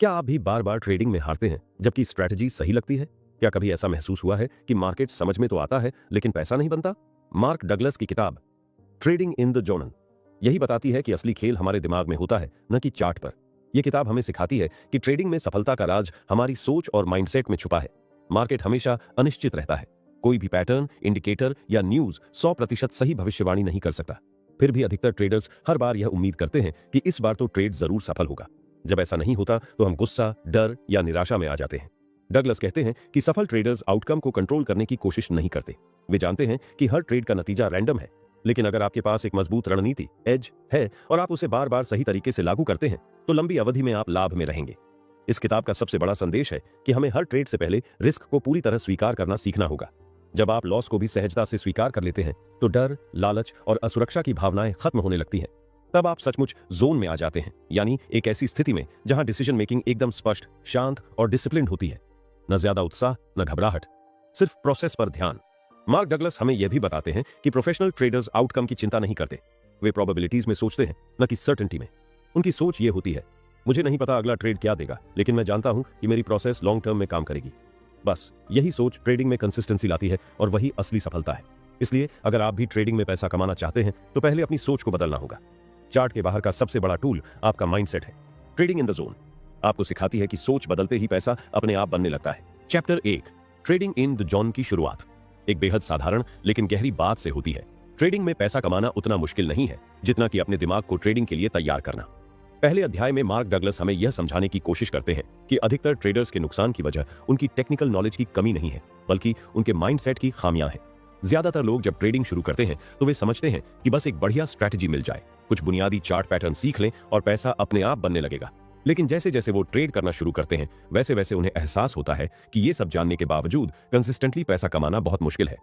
क्या आप भी बार बार ट्रेडिंग में हारते हैं जबकि स्ट्रैटेजी सही लगती है? क्या कभी ऐसा महसूस हुआ है कि मार्केट समझ में तो आता है लेकिन पैसा नहीं बनता? मार्क डगलस की किताब ट्रेडिंग इन द जोन यही बताती है कि असली खेल हमारे दिमाग में होता है, न कि चार्ट पर। यह किताब हमें सिखाती है कि ट्रेडिंग में सफलता का राज हमारी सोच और माइंडसेट में छुपा है। मार्केट हमेशा अनिश्चित रहता है। कोई भी पैटर्न, इंडिकेटर या न्यूज 100% सही भविष्यवाणी नहीं कर सकता। फिर भी अधिकतर ट्रेडर्स हर बार यह उम्मीद करते हैं कि इस बार तो ट्रेड जरूर सफल होगा। जब ऐसा नहीं होता तो हम गुस्सा, डर या निराशा में आ जाते हैं। डगलस कहते हैं कि सफल ट्रेडर्स आउटकम को कंट्रोल करने की कोशिश नहीं करते। वे जानते हैं कि हर ट्रेड का नतीजा रैंडम है, लेकिन अगर आपके पास एक मजबूत रणनीति एज है और आप उसे बार बार सही तरीके से लागू करते हैं तो लंबी अवधि में आप लाभ में रहेंगे। इस किताब का सबसे बड़ा संदेश है कि हमें हर ट्रेड से पहले रिस्क को पूरी तरह स्वीकार करना सीखना होगा। जब आप लॉस को भी सहजता से स्वीकार कर लेते हैं तो डर, लालच और असुरक्षा की भावनाएं खत्म होने लगती हैं। तब आप सचमुच जोन में आ जाते हैं, यानी एक ऐसी स्थिति में जहां डिसीजन मेकिंग एकदम स्पष्ट, शांत और डिसिप्लिन्ड होती है। न ज्यादा उत्साह, न घबराहट, सिर्फ प्रोसेस पर ध्यान। मार्क डगलस हमें यह भी बताते हैं कि प्रोफेशनल ट्रेडर्स आउटकम की चिंता नहीं करते। वे प्रोबेबिलिटीज में सोचते हैं, न कि सर्टेनिटी में। उनकी सोच यह होती है, मुझे नहीं पता अगला ट्रेड क्या देगा, लेकिन मैं जानता हूं कि मेरी प्रोसेस लॉन्ग टर्म में काम करेगी। बस यही सोच ट्रेडिंग में कंसिस्टेंसी लाती है और वही असली सफलता है। इसलिए अगर आप भी ट्रेडिंग में पैसा कमाना चाहते हैं तो पहले अपनी सोच को बदलना होगा। चार्ट के बाहर का सबसे बड़ा टूल आपका माइंडसेट है। ट्रेडिंग इन द जोन आपको सिखाती है कि सोच बदलते ही पैसा अपने आप बनने लगता है। Chapter 1 trading in the zone की शुरुआत एक बेहद साधारण लेकिन गहरी बात से होती है। ट्रेडिंग में पैसा कमाना उतना मुश्किल नहीं है जितना कि अपने दिमाग को ट्रेडिंग के लिए तैयार करना। पहले अध्याय में मार्क डगलस हमें यह समझाने की कोशिश करते हैं कि अधिकतर ट्रेडर्स के नुकसान की वजह उनकी टेक्निकल नॉलेज की कमी नहीं है, बल्कि उनके माइंडसेट की खामियां हैं। ज्यादातर लोग जब ट्रेडिंग शुरू करते हैं तो वे समझते हैं कि बस एक बढ़िया स्ट्रैटेजी मिल जाए, कुछ बुनियादी चार्ट पैटर्न सीख लें और पैसा अपने आप बनने लगेगा। लेकिन जैसे जैसे वो ट्रेड करना शुरू करते हैं वैसे वैसे उन्हें एहसास होता है कि ये सब जानने के बावजूद कंसिस्टेंटली पैसा कमाना बहुत मुश्किल है।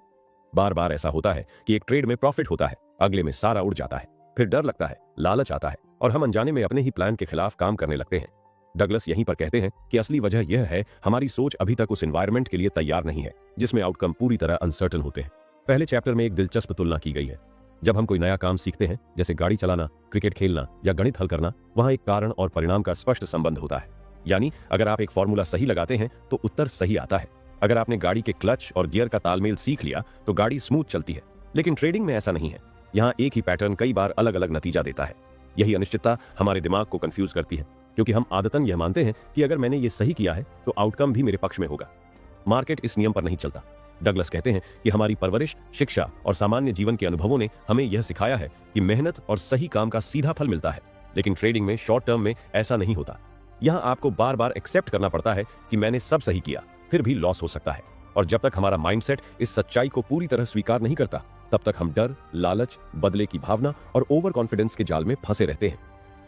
बार बार ऐसा होता है कि एक ट्रेड में प्रॉफिट होता है, अगले में सारा उड़ जाता है, फिर डर लगता है, लालच आता है और हम अनजाने में अपने ही प्लान के खिलाफ काम करने लगते हैं। डगलस यहीं पर कहते हैं कि असली वजह यह है हमारी सोच अभी तक उस एनवायरनमेंट के लिए तैयार नहीं है जिसमें आउटकम पूरी तरह अनसर्टन होते हैं। पहले चैप्टर में एक दिलचस्प तुलना की गई है। जब हम कोई नया काम सीखते हैं, जैसे गाड़ी चलाना, क्रिकेट खेलना या गणित हल करना, वहां एक कारण और परिणाम का स्पष्ट संबंध होता है। यानी अगर आप एक फॉर्मूला सही लगाते हैं तो उत्तर सही आता है। अगर आपने गाड़ी के क्लच और गियर का तालमेल सीख लिया तो गाड़ी स्मूथ चलती है। लेकिन ट्रेडिंग में ऐसा नहीं है। यहाँ एक ही पैटर्न कई बार अलग अलग नतीजा देता है। यही अनिश्चितता हमारे दिमाग को कंफ्यूज करती है, क्योंकि हम आदतन यह मानते हैं कि अगर मैंने ये सही किया है तो आउटकम भी मेरे पक्ष में होगा। मार्केट इस नियम पर नहीं चलता। डगलस कहते हैं कि हमारी परवरिश, शिक्षा और सामान्य जीवन के अनुभवों ने हमें यह सिखाया है कि मेहनत और सही काम का सीधा फल मिलता है। लेकिन ट्रेडिंग में शॉर्ट टर्म में ऐसा नहीं होता। यहाँ आपको बार बार एक्सेप्ट करना पड़ता है कि मैंने सब सही किया, फिर भी लॉस हो सकता है। और जब तक हमारा माइंडसेट इस सच्चाई को पूरी तरह स्वीकार नहीं करता, तब तक हम डर, लालच, बदले की भावना और ओवर कॉन्फिडेंस के जाल में फंसे रहते हैं।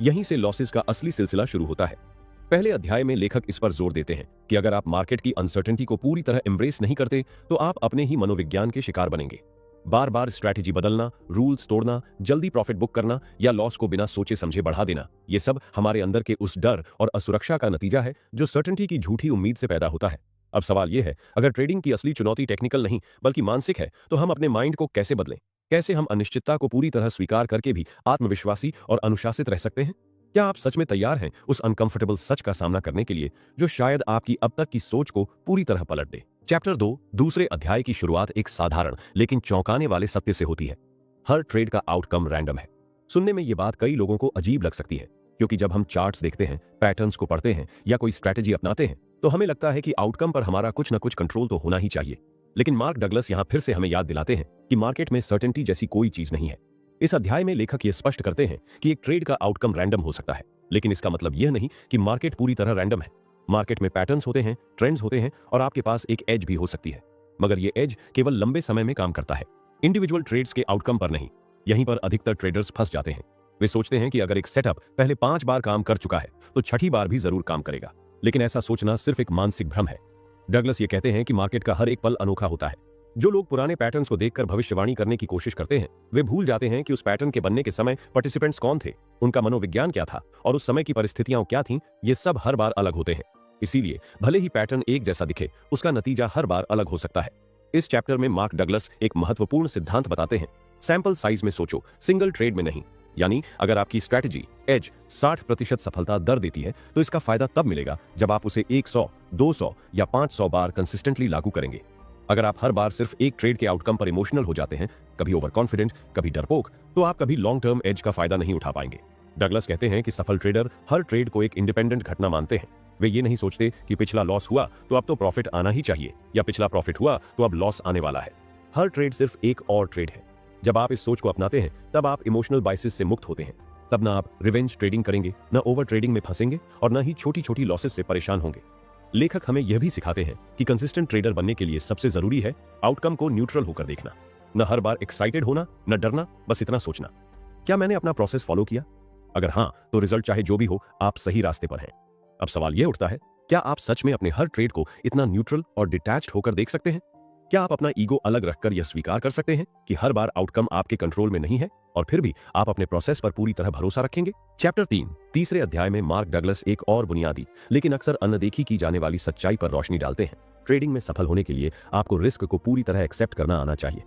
यहीं से लॉसेस का असली सिलसिला शुरू होता है। पहले अध्याय में लेखक इस पर जोर देते हैं कि अगर आप मार्केट की अनसर्टेनिटी को पूरी तरह एम्ब्रेस नहीं करते तो आप अपने ही मनोविज्ञान के शिकार बनेंगे। बार बार स्ट्रैटेजी बदलना, रूल्स तोड़ना, जल्दी प्रॉफिट बुक करना या लॉस को बिना सोचे समझे बढ़ा देना, ये सब हमारे अंदर के उस डर और असुरक्षा का नतीजा है जो सर्टेनिटी की झूठी उम्मीद से पैदा होता है। अब सवाल यह है, अगर ट्रेडिंग की असली चुनौती टेक्निकल नहीं बल्कि मानसिक है तो हम अपने माइंड को कैसे बदलें? कैसे हम अनिश्चितता को पूरी तरह स्वीकार करके भी आत्मविश्वासी और अनुशासित रह सकते हैं? क्या आप सच में तैयार हैं उस अनकंफर्टेबल सच का सामना करने के लिए जो शायद आपकी अब तक की सोच को पूरी तरह पलट दे? चैप्टर 2 दूसरे अध्याय की शुरुआत एक साधारण लेकिन चौंकाने वाले सत्य से होती है। हर ट्रेड का आउटकम रैंडम है। सुनने में यह बात कई लोगों को अजीब लग सकती है, क्योंकि जब हम चार्ट्स देखते हैं, पैटर्न्स को पढ़ते हैं या कोई स्ट्रैटेजी अपनाते हैं तो हमें लगता है कि आउटकम पर हमारा कुछ न कुछ कंट्रोल तो होना ही चाहिए। लेकिन मार्क डगलस यहां फिर से हमें याद दिलाते हैं कि मार्केट में सर्टेनिटी जैसी कोई चीज नहीं है। इस अध्याय में लेखक यह स्पष्ट करते हैं कि एक ट्रेड का आउटकम रैंडम हो सकता है, लेकिन इसका मतलब यह नहीं कि मार्केट पूरी तरह रैंडम है। मार्केट में पैटर्न्स होते हैं, ट्रेंड्स होते हैं और आपके पास एक एज भी हो सकती है, मगर यह एज केवल लंबे समय में काम करता है, इंडिविजुअल ट्रेड्स के आउटकम पर नहीं। यहीं पर अधिकतर ट्रेडर्स फंस जाते हैं। वे सोचते हैं कि अगर एक सेटअप पहले 5 बार काम कर चुका है तो छठी बार भी जरूर काम करेगा, लेकिन ऐसा सोचना सिर्फ एक मानसिक भ्रम है। डगलस ये कहते हैं कि मार्केट का हर एक पल अनोखा होता है। जो लोग पुराने पैटर्न्स को देखकर भविष्यवाणी करने की कोशिश करते हैं वे भूल जाते हैं कि उस पैटर्न के बनने के समय पार्टिसिपेंट्स कौन थे, उनका मनोविज्ञान क्या था और उस समय की परिस्थितियां क्या थीं। ये सब हर बार अलग होते हैं। इसीलिए भले ही पैटर्न एक जैसा दिखे, उसका नतीजा हर बार अलग हो सकता है। इस चैप्टर में मार्क डगलस एक महत्वपूर्ण सिद्धांत बताते हैं। सैंपल साइज में सोचो, सिंगल ट्रेड में नहीं। यानी अगर आपकी स्ट्रैटेजी एज 60% सफलता दर देती है तो इसका फायदा तब मिलेगा जब आप उसे 100, 200 या 500 बार कंसिस्टेंटली लागू करेंगे। अगर आप हर बार सिर्फ एक ट्रेड के आउटकम पर इमोशनल हो जाते हैं, कभी ओवर कॉन्फिडेंट, कभी डरपोक, तो आप कभी लॉन्ग टर्म एज का फायदा नहीं उठा पाएंगे। डगलस कहते हैं कि सफल ट्रेडर हर ट्रेड को एक इंडिपेंडेंट घटना मानते हैं। वे ये नहीं सोचते कि पिछला लॉस हुआ तो अब तो प्रॉफिट आना ही चाहिए, या पिछला प्रॉफिट हुआ तो अब लॉस आने वाला है। हर ट्रेड सिर्फ एक और ट्रेड है। जब आप इस सोच को अपनाते हैं तब आप इमोशनल बाइसेस से मुक्त होते हैं। तब ना आप रिवेंज ट्रेडिंग करेंगे, ना ओवर ट्रेडिंग में फंसेंगे और ना ही छोटी छोटी लॉसेस से परेशान होंगे। लेखक हमें यह भी सिखाते हैं कि कंसिस्टेंट ट्रेडर बनने के लिए सबसे जरूरी है आउटकम को न्यूट्रल होकर देखना। न हर बार एक्साइटेड होना, न डरना, बस इतना सोचना, क्या मैंने अपना प्रोसेस फॉलो किया? अगर हाँ, तो रिजल्ट चाहे जो भी हो, आप सही रास्ते पर हैं। अब सवाल यह उठता है, क्या आप सच में अपने हर ट्रेड को इतना न्यूट्रल और डिटैच्ड होकर देख सकते हैं? क्या आप अपना ईगो अलग रखकर यह स्वीकार कर सकते हैं कि हर बार आउटकम आपके कंट्रोल में नहीं है, और फिर भी आप अपने प्रोसेस पर पूरी तरह भरोसा रखेंगे? चैप्टर 3 तीसरे अध्याय में मार्क डगलस एक और बुनियादी लेकिन अक्सर अनदेखी की जाने वाली सच्चाई पर रोशनी डालते हैं। ट्रेडिंग में सफल होने के लिए आपको रिस्क को पूरी तरह एक्सेप्ट करना आना चाहिए।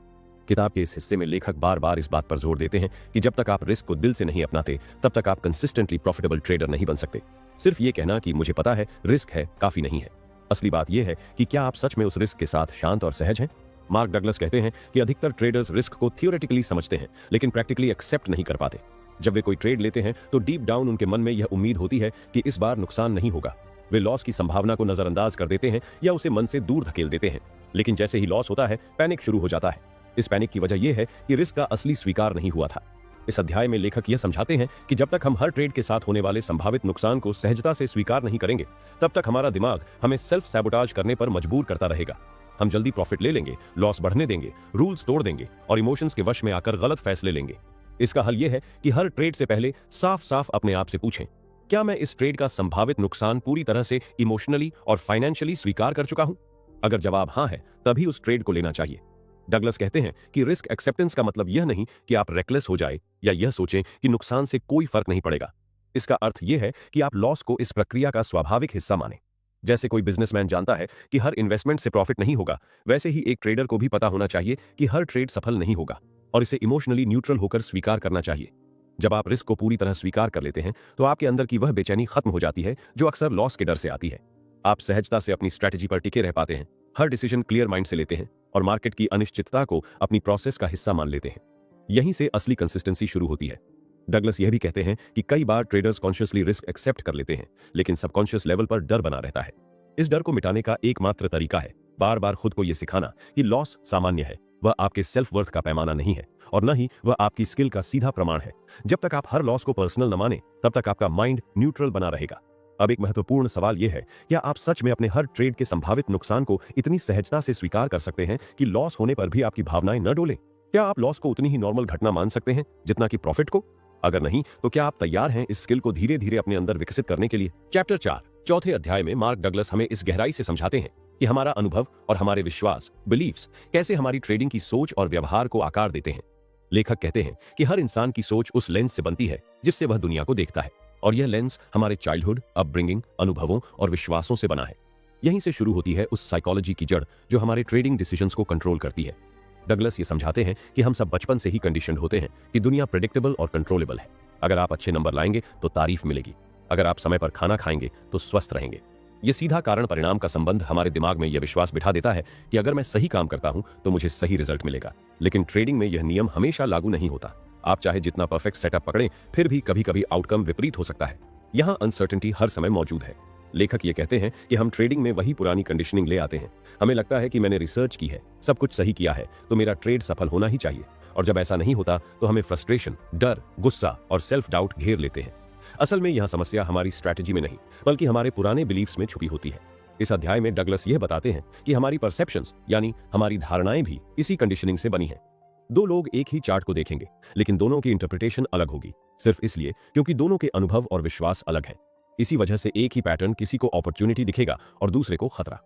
किताब के इस हिस्से में लेखक बार बार इस बात पर जोर देते हैं कि जब तक आप रिस्क को दिल से नहीं अपनाते तब तक आप कंसिस्टेंटली प्रॉफिटेबल ट्रेडर नहीं बन सकते। सिर्फ ये कहना कि मुझे पता है रिस्क है काफी नहीं है। असली बात यह है कि क्या आप सच में उस रिस्क के साथ शांत और सहज हैं? मार्क डगलस कहते हैं कि अधिकतर ट्रेडर्स रिस्क को थियोरेटिकली समझते हैं लेकिन प्रैक्टिकली एक्सेप्ट नहीं कर पाते। जब वे कोई ट्रेड लेते हैं तो डीप डाउन उनके मन में यह उम्मीद होती है कि इस बार नुकसान नहीं होगा। वे लॉस की संभावना को नजरअंदाज कर देते हैं या उसे मन से दूर धकेल देते हैं। लेकिन जैसे ही लॉस होता है, पैनिक शुरू हो जाता है। इस पैनिक की वजह यह है कि रिस्क का असली स्वीकार नहीं हुआ था। इस अध्याय में लेखक यह समझाते हैं कि जब तक हम हर ट्रेड के साथ होने वाले संभावित नुकसान को सहजता से स्वीकार नहीं करेंगे, तब तक हमारा दिमाग हमें सेल्फ सैबोटाज करने पर मजबूर करता रहेगा। हम जल्दी प्रॉफिट ले लेंगे, लॉस बढ़ने देंगे, रूल्स तोड़ देंगे और इमोशंस के वश में आकर गलत फैसले लेंगे। इसका हल यह है कि हर ट्रेड से पहले साफ साफ अपने आप से पूछें, क्या मैं इस ट्रेड का संभावित नुकसान पूरी तरह से इमोशनली और फाइनेंशियली स्वीकार कर चुका हूं? अगर जवाब हां है, तभी उस ट्रेड को लेना चाहिए। डगलस कहते हैं कि रिस्क एक्सेप्टेंस का मतलब यह नहीं कि आप रेकलेस हो जाए या यह सोचें कि नुकसान से कोई फर्क नहीं पड़ेगा। इसका अर्थ यह है कि आप लॉस को इस प्रक्रिया का स्वाभाविक हिस्सा माने। जैसे कोई बिजनेसमैन जानता है कि हर इन्वेस्टमेंट से प्रॉफिट नहीं होगा, वैसे ही एक ट्रेडर को भी पता होना चाहिए कि हर ट्रेड सफल नहीं होगा और इसे इमोशनली न्यूट्रल होकर स्वीकार करना चाहिए। जब आप रिस्क को पूरी तरह स्वीकार कर लेते हैं तो आपके अंदर की वह बेचैनी खत्म हो जाती है जो अक्सर लॉस के डर से आती है। आप सहजता से अपनी स्ट्रैटेजी पर टिके रह पाते हैं, हर डिसीजन क्लियर माइंड से लेते हैं और मार्केट की अनिश्चितता को अपनी प्रोसेस का हिस्सा मान लेते हैं। यहीं से असली कंसिस्टेंसी शुरू होती है। डगलस यह भी कहते हैं कि कई बार ट्रेडर्स कॉन्शियसली रिस्क एक्सेप्ट कर लेते हैं, लेकिन सबकॉन्शियस लेवल पर डर बना रहता है। इस डर को मिटाने का एकमात्र तरीका है बार बार खुद को यह सिखाना कि लॉस सामान्य है, वह आपके सेल्फ वर्थ का पैमाना नहीं है और न ही वह आपकी स्किल का सीधा प्रमाण है। जब तक आप हर लॉस को पर्सनल न माने, तब तक आपका माइंड न्यूट्रल बना रहेगा। अब एक महत्वपूर्ण सवाल यह है, क्या आप सच में अपने हर ट्रेड के संभावित नुकसान को इतनी सहजता से स्वीकार कर सकते हैं कि लॉस होने पर भी आपकी भावनाएं न डोलें? क्या आप लॉस को उतनी ही नॉर्मल घटना मान सकते हैं जितना कि प्रॉफिट को? अगर नहीं, तो क्या आप तैयार हैं इस स्किल को धीरे धीरे अपने अंदर विकसित करने के लिए? चैप्टर 4 चौथे अध्याय में मार्क डगलस हमें इस गहराई से समझाते हैं कि हमारा अनुभव और हमारे विश्वास, बिलीव्स, कैसे हमारी ट्रेडिंग की सोच और व्यवहार को आकार देते हैं। लेखक कहते हैं कि हर इंसान की सोच उस लेंस से बनती है जिससे वह दुनिया को देखता है, और यह लेंस हमारे चाइल्डहुड, अपब्रिंगिंग, अनुभवों और विश्वासों से बना है। यहीं से शुरू होती है उस साइकोलॉजी की जड़ जो हमारे ट्रेडिंग डिसीजंस को कंट्रोल करती है। डगलस ये समझाते हैं कि हम सब बचपन से ही कंडीशनड होते हैं कि दुनिया प्रेडिक्टेबल और कंट्रोलेबल है। अगर आप अच्छे नंबर लाएंगे तो तारीफ मिलेगी, अगर आप समय पर खाना खाएंगे तो स्वस्थ रहेंगे। यह सीधा कारण परिणाम का संबंध हमारे दिमाग में यह विश्वास बिठा देता है कि अगर मैं सही काम करता हूं तो मुझे सही रिजल्ट मिलेगा। लेकिन ट्रेडिंग में यह नियम हमेशा लागू नहीं होता। आप चाहे जितना परफेक्ट सेटअप पकड़ें, फिर भी कभी कभी आउटकम विपरीत हो सकता है। यहाँ अनसर्टेनिटी हर समय मौजूद है। लेखक ये कहते हैं कि हम ट्रेडिंग में वही पुरानी कंडीशनिंग ले आते हैं। हमें लगता है कि मैंने रिसर्च की है, सब कुछ सही किया है, तो मेरा ट्रेड सफल होना ही चाहिए, और जब ऐसा नहीं होता तो हमें फ्रस्ट्रेशन, डर, गुस्सा और सेल्फ डाउट घेर लेते हैं। असल में यह समस्या हमारी स्ट्रैटेजी में नहीं, बल्कि हमारे पुराने बिलीफ्स में छुपी होती है। इस अध्याय में डगलस यह बताते हैं कि हमारी परसेप्शंस यानी हमारी धारणाएं भी इसी कंडीशनिंग से बनी हैं। दो लोग एक ही चार्ट को देखेंगे, लेकिन दोनों की इंटरप्रिटेशन अलग होगी, सिर्फ इसलिए क्योंकि दोनों के अनुभव और विश्वास अलग हैं। इसी वजह से एक ही पैटर्न किसी को अपॉर्चुनिटी दिखेगा और दूसरे को खतरा।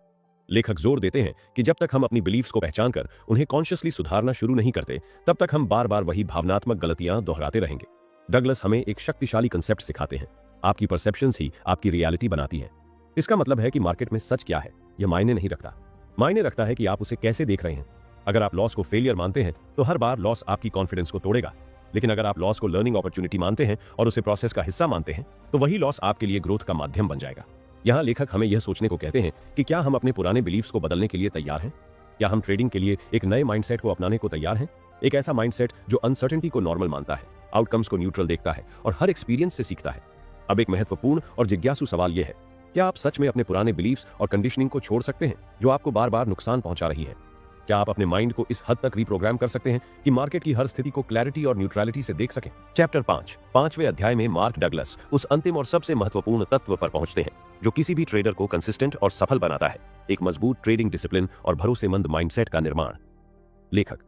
लेखक जोर देते हैं कि जब तक हम अपनी बिलीफ्स को पहचान कर उन्हें कॉन्शियसली सुधारना शुरू नहीं करते, तब तक हम बार बार वही भावनात्मक गलतियां दोहराते रहेंगे। डगलस हमें एक शक्तिशाली कंसेप्ट सिखाते हैं, आपकी परसेप्शंस ही आपकी रियलिटी बनाती हैं। इसका मतलब है कि मार्केट में सच क्या है यह मायने नहीं रखता, मायने रखता है कि आप उसे कैसे देख रहे हैं। अगर आप लॉस को फेलियर मानते हैं तो हर बार लॉस आपकी कॉन्फिडेंस को तोड़ेगा। लेकिन अगर आप लॉस को लर्निंग अपॉर्चुनिटी मानते हैं और उसे प्रोसेस का हिस्सा मानते हैं तो वही लॉस आपके लिए ग्रोथ का माध्यम बन जाएगा। यहाँ लेखक हमें यह सोचने को कहते हैं कि क्या हम अपने पुराने बिलीफ्स को बदलने के लिए तैयार हैं? क्या हम ट्रेडिंग के लिए एक नए माइंडसेट को अपनाने को तैयार हैं? एक ऐसा माइंडसेट जो अनसर्टेनिटी को नॉर्मल मानता है, आउटकम्स को न्यूट्रल देखता है और हर एक्सपीरियंस से सीखता है। अब एक महत्वपूर्ण और जिज्ञासु सवाल यह है, क्या आप सच में अपने पुराने बिलीफ्स और कंडीशनिंग को छोड़ सकते हैं जो आपको बार बार नुकसान पहुंचा रही है? क्या आप अपने माइंड को इस हद तक रीप्रोग्राम कर सकते हैं कि मार्केट की हर स्थिति को क्लैरिटी और न्यूट्रलिटी से देख सकें? चैप्टर 5, 5वें अध्याय में मार्क डगलस उस अंतिम और सबसे महत्वपूर्ण तत्व पर पहुंचते हैं जो किसी भी ट्रेडर को कंसिस्टेंट और सफल बनाता है, एक मजबूत ट्रेडिंग डिसिप्लिन और भरोसेमंद माइंडसेट का निर्माण। लेखक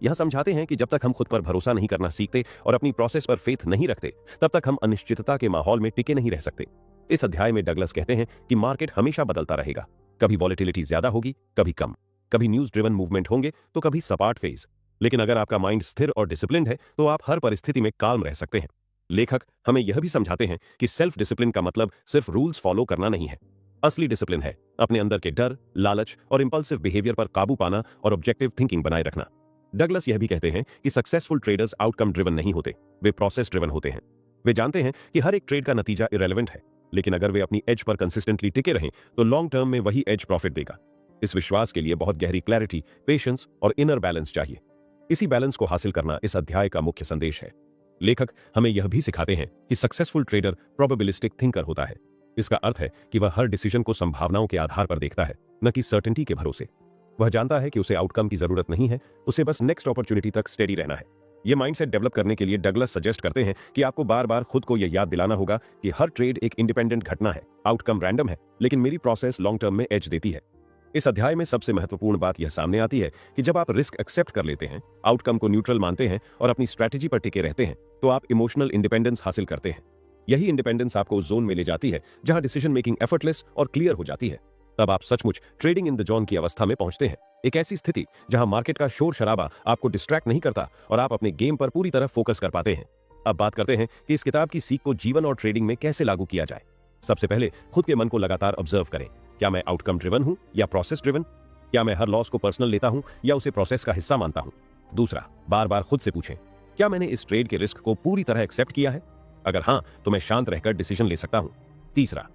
यह समझाते हैं कि जब तक हम खुद पर भरोसा नहीं करना सीखते और अपनी प्रोसेस पर फेथ नहीं रखते, तब तक हम अनिश्चितता के माहौल में टिके नहीं रह सकते। इस अध्याय में डगलस कहते हैं कि मार्केट हमेशा बदलता रहेगा, कभी वॉलेटिलिटी ज्यादा होगी, कभी कम, कभी न्यूज ड्रिवन मूवमेंट होंगे तो कभी सपाट फेज, लेकिन अगर आपका माइंड स्थिर और डिसिप्लिन्ड है तो आप हर परिस्थिति में काल्म रह सकते हैं। लेखक हमें यह भी समझाते हैं कि सेल्फ डिसिप्लिन का मतलब सिर्फ रूल्स फॉलो करना नहीं है। असली डिसिप्लिन है अपने अंदर के डर, लालच और इंपल्सिव बिहेवियर पर काबू पाना और ऑब्जेक्टिव थिंकिंग बनाए रखना। डगलस यह भी कहते हैं कि सक्सेसफुल ट्रेडर्स आउटकम ड्रिवन नहीं होते, वे प्रोसेस ड्रिवन होते हैं। वे जानते हैं कि हर एक ट्रेड का नतीजा इरेलेवेंट है, लेकिन अगर वे अपनी एज पर कंसिस्टेंटली टिके रहें तो लॉन्ग टर्म में वही एज प्रॉफिट देगा। इस विश्वास के लिए बहुत गहरी क्लैरिटी, पेशेंस और इनर बैलेंस चाहिए। इसी बैलेंस को हासिल करना इस अध्याय का मुख्य संदेश है। लेखक हमें यह भी सिखाते हैं कि सक्सेसफुल ट्रेडर प्रोबेबिलिस्टिक थिंकर होता है। इसका अर्थ है कि वह हर डिसीजन को संभावनाओं के आधार पर देखता है, न कि सर्टेनिटी के भरोसे। वह जानता है कि उसे आउटकम की जरूरत नहीं है, उसे बस नेक्स्ट अपॉर्चुनिटी तक स्टेडी रहना है। यह माइंडसेट डेवलप करने के लिए डगलस सजेस्ट करते हैं कि आपको बार बार खुद को यह याद दिलाना होगा कि हर ट्रेड एक इंडिपेंडेंट घटना है, आउटकम रैंडम है, लेकिन मेरी प्रोसेस लॉन्ग टर्म में एज देती है। इस अध्याय में सबसे महत्वपूर्ण बात यह सामने आती है कि जब आप रिस्क एक्सेप्ट कर लेते हैं, आउटकम को न्यूट्रल मानते हैं और अपनी स्ट्रैटेजी पर टिके रहते हैं, तो आप इमोशनल इंडिपेंडेंस हासिल करते हैं। यही इंडिपेंडेंस आपको उस जोन में ले जाती है जहां डिसीजन मेकिंग एफर्टलेस और क्लियर हो जाती है। तब आप सचमुच ट्रेडिंग इन द जोन की अवस्था में पहुंचते हैं, एक ऐसी स्थिति जहां मार्केट का शोर शराबा आपको डिस्ट्रैक्ट नहीं करता और आप अपने गेम पर पूरी तरह फोकस कर पाते हैं। अब बात करते हैं कि इस किताब की सीख को जीवन और ट्रेडिंग में कैसे लागू किया जाए। सबसे पहले खुद के मन को लगातार ऑब्जर्व करें। क्या मैं आउटकम ड्रिवन हूं या प्रोसेस ड्रिवन? क्या मैं हर लॉस को पर्सनल लेता हूं या उसे प्रोसेस का हिस्सा मानता हूं? दूसरा, बार बार खुद से पूछें, क्या मैंने इस ट्रेड के रिस्क को पूरी तरह एक्सेप्ट किया है? अगर हां, तो मैं शांत रहकर डिसीजन ले सकता हूं। तीसरा,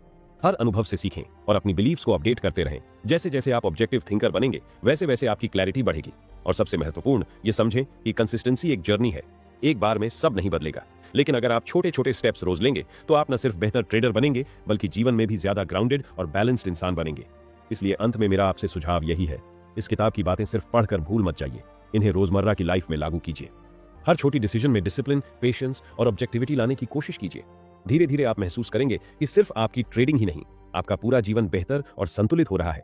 हर अनुभव से सीखें और अपनी बिलीफ्स को अपडेट करते रहें। जैसे जैसे आप ऑब्जेक्टिव थिंकर बनेंगे, वैसे वैसे आपकी क्लैरिटी बढ़ेगी। और सबसे महत्वपूर्ण, ये समझें कि कंसिस्टेंसी एक जर्नी है, एक बार में सब नहीं बदलेगा, लेकिन अगर आप छोटे छोटे स्टेप्स रोज लेंगे तो आप न सिर्फ बेहतर ट्रेडर बनेंगे, बल्कि जीवन में भी ज्यादा ग्राउंडेड और बैलेंस्ड इंसान बनेंगे। इसलिए अंत में मेरा आपसे सुझाव यही है, इस किताब की बातें सिर्फ पढ़कर भूल मत जाइए, इन्हें रोजमर्रा की लाइफ में लागू कीजिए। हर छोटी डिसीजन में डिसिप्लिन, पेशेंस और ऑब्जेक्टिविटी लाने की कोशिश कीजिए। धीरे धीरे आप महसूस करेंगे कि सिर्फ आपकी ट्रेडिंग ही नहीं, आपका पूरा जीवन बेहतर और संतुलित हो रहा है।